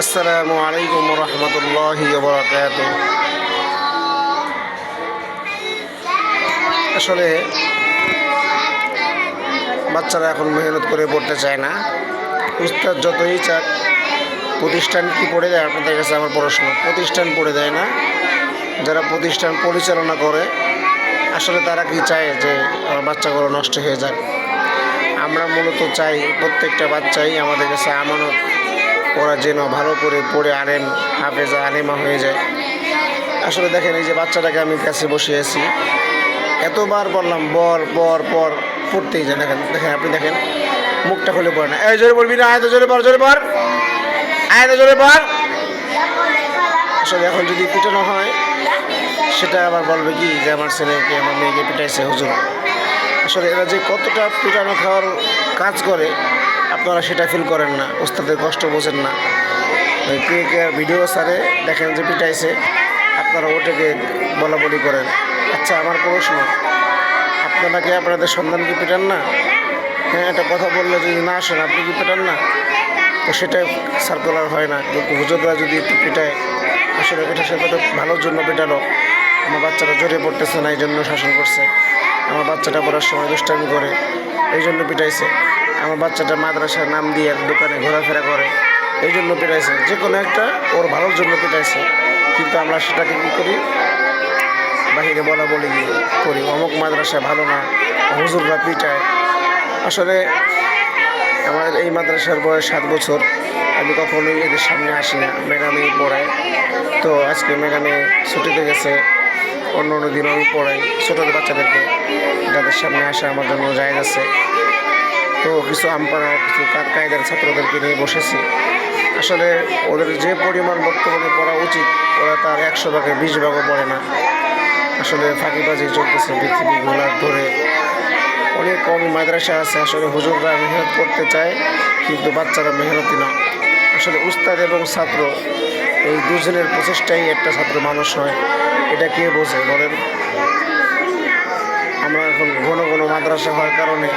আসসালামু আলাইকুম রহমতুল্লাহি ওয়া বারাকাতুহু। আসলে বাচ্চারা এখন মেহনত করে পড়তে চায় না। উস্তাদ যতই চাক, প্রতিষ্ঠান কি পড়ে দেয়? আপনাদের কাছে আমার প্রশ্ন, প্রতিষ্ঠান পড়ে দেয় না। যারা প্রতিষ্ঠান পরিচালনা করে আসলে তারা কি চায় যে আমার বাচ্চাগুলো নষ্ট হয়ে যাক? আমরা মূলত চাই প্রত্যেকটা বাচ্চাই আমাদের কাছে আমানত, ওরা যেন ভালো করে পড়ে আলেম হাফেজা আলেমা হয়ে যায়। আসলে দেখেন, এই যে বাচ্চাটাকে আমি কাছে বসিয়েছি, এতবার বললাম বর পর পর পড়তেই যায়। দেখেন দেখেন আপনি দেখেন, মুখটা খুলে পড়ে না। এই জোরে পড়বি না, আয় তো জোরে পড়, জোরে পড়, আয় তো জোরে পড়। আসলে এখন যদি পিটানো হয়, সেটা আবার বলবে কি যে আমার ছেলেকে আমার মেয়েকে পিটাইছে হুজুর। আসলে এরা যে কতটা পিটানো খাওয়ার কাজ করে আপনারা সেটা ফিল করেন না, ওস্তাদের কষ্ট বোঝেন না। কে কে ভিডিও সারে দেখেন যে পিটাইছে, আপনারা ওটাকে বলা বলি করেন। আচ্ছা, আমার প্রশ্ন, আপনারা কি আপনাদের সন্তানকে পেটান না? হ্যাঁ, একটা কথা বললে যদি না আসেন, আপনি কি পেটান না? তো সেটা সার্কুলার হয় না। কিন্তু হুজুররা যদি একটু পেটায়, আসলে এটা সেটা তো ভালোর জন্য পেটালো। আমার বাচ্চাটা জোরে পড়তেছে না, এই জন্য শাসন করছে। আমার বাচ্চাটা পড়ার সময় দুষ্টামি করে, এই জন্য পিটাইছে। আমার বাচ্চাটা মাদ্রাসার নাম দিয়ে দোকানে ঘোরাফেরা করে, এই জন্য পিটাইছে। যে কোনো একটা ওর ভালোর জন্য পিটাইছে। কিন্তু আমরা সেটাকে কী করি? বাহিরে বলা বলি করি, অমুক মাদ্রাসা ভালো না, হুজুররা পিটায়। আসলে আমার এই মাদ্রাসার বয়স 7 বছর। আমি কখনোই এদের সামনে আসি না, ম্যাডামই পড়ায়। তো আজকে ম্যাডামে ছুটিতে গেছে, অন্য দিনও আমি পড়াই ছোটোদের বাচ্চাদেরকে। যাদের সামনে আসা আমার জন্য জায়েজ আছে। তো কিছু আমপাড়া, কিছু কায়দার ছাত্রদেরকে নিয়ে বসেছি। আসলে ওদের যে পরিমাণ বর্তমানে পড়া উচিত, ওরা তার 100 ভাগে 20 ভাগও পড়ে না। আসলে ফাঁকিবাজি চলতেছে পৃথিবী ঘোলার ধরে। অনেক কমই মাদ্রাসা আছে আসলে হুজুররা মেহনত করতে চায়, কিন্তু বাচ্চারা মেহনতি না। আসলে উস্তাদ এবং ছাত্র এই দুজনের প্রচেষ্টাই একটা ছাত্র মানুষ হয়। এটা কে বোঝে বলেন? আমরা এখন ঘন ঘন মাদ্রাসা হওয়ার কারণে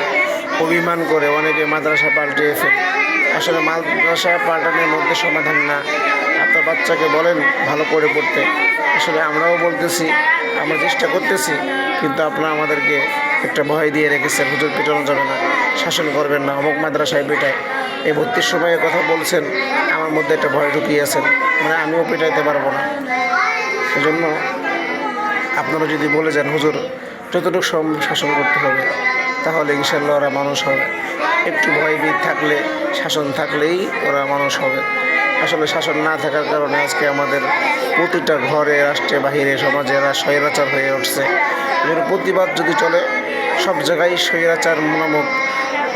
অভিমান করে অনেকে মাদ্রাসা পাল্টিয়ে ফেলে। আসলে মাদ্রাসা পাল্টানোর মধ্যে সমাধান না। আপনার বাচ্চাকে বলেন ভালো করে পড়তে। আসলে আমরাও বলতেছি, আমরা চেষ্টা করতেছি, কিন্তু আপনারা আমাদেরকে একটা ভয় দিয়ে রেখেছেন, হুজুর পিটানো যাবে না, শাসন করবেন না, অমুক মাদ্রাসায় পিটায়। এই ভর্তির সময়ে কথা বলছেন, আমার মধ্যে একটা ভয় ঢুকিয়েছেন, মানে আমিও পিটাইতে পারবো না। সেজন্য আপনারা যদি বলে যান হুজুর যতটুকু শাসন করতে হবে, তাহলে ইনশাল্লাহ ওরা মানুষ হবে। একটু ভয়ভীত থাকলে, শাসন থাকলেই ওরা মানুষ হবে। আসলে শাসন না থাকার কারণে আজকে আমাদের প্রতিটা ঘরে, রাষ্ট্রে, বাহিরে, সমাজে এরা স্বৈরাচার হয়ে উঠছে। এর প্রতিবাদ যদি চলে, সব জায়গায় স্বৈরাচার নামক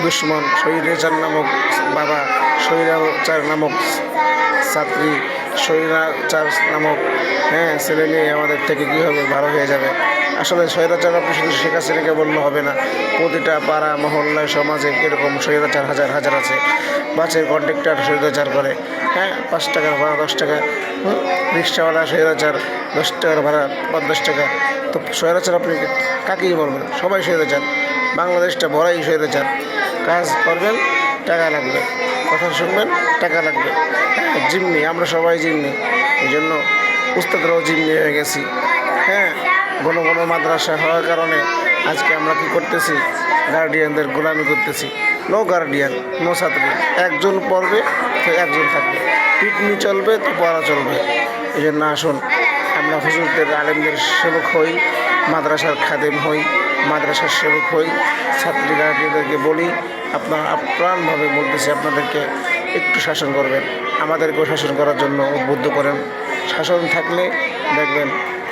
দুশ্মন, স্বৈরাচার নামক বাবা, স্বৈরাচার নামক ছাত্রী, স্বৈরাচার নামক ছেলে মেয়ে আমাদের থেকে কী হবে? ভালো হয়ে যাবে। আসলে স্বৈরাচার আপনি শুধু শেখ হাসিনাকে বললে হবে না, প্রতিটা পাড়া মহল্লায় সমাজে কীরকম স্বৈরাচার হাজার হাজার আছে। বাসের কন্ডাক্টর স্বৈরাচার করে, 5 টাকার ভাড়া 10 টাকা, রিক্সাওয়ালা স্বৈরাচার, 10 টাকার ভাড়া 50 টাকা। তো স্বৈরাচার আপনি কাকেই বলবেন? সবাই স্বৈরাচার। বাংলাদেশটা ভরাই স্বৈরাচার। কাজ করবেন, টাকা লাগবে, কথা শুনবেন, টাকা লাগবে। জিম্মি, আমরা সবাই জিম্মি। এই জন্য উস্তাদরাও জিম্মি হয়ে গেছি। ঘন ঘন মাদ্রাসা হওয়ার কারণে আজকে আমরা কি করতেছি? গার্ডিয়ানদের গোলামি করতেছি। নো গার্ডিয়ান, নো ছাত্রী। একজন পড়বে তো একজন থাকবে, পিটনি চলবে তো পড়া চলবে। এই জন্য আসুন আমরা হুজুরদের আলেমদের সেবক হই, মাদ্রাসার খাদেম হই, মাদ্রাসার সেবক হই। ছাত্রী গার্ডিয়ানদেরকে বলি, আপনারা আপ্রাণভাবে বলতেছি আপনাদেরকে একটু শাসন করবেন, আমাদেরকেও শাসন করার জন্য উদ্বুদ্ধ করেন। শাসন থাকলে দেখবেন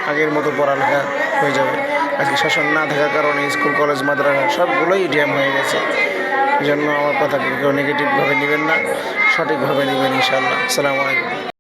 আগের মতো পড়ালেখা হয়ে যাবে। আজকে শাসন না থাকার কারণে স্কুল কলেজ মাদ্রাসা সবগুলোই জ্যাম হয়ে গেছে। এই জন্য আমার কথাকে কেউ নেগেটিভভাবে নেবেন না, সঠিকভাবে নেবেন ইনশাআল্লাহ। আসসালামু আলাইকুম।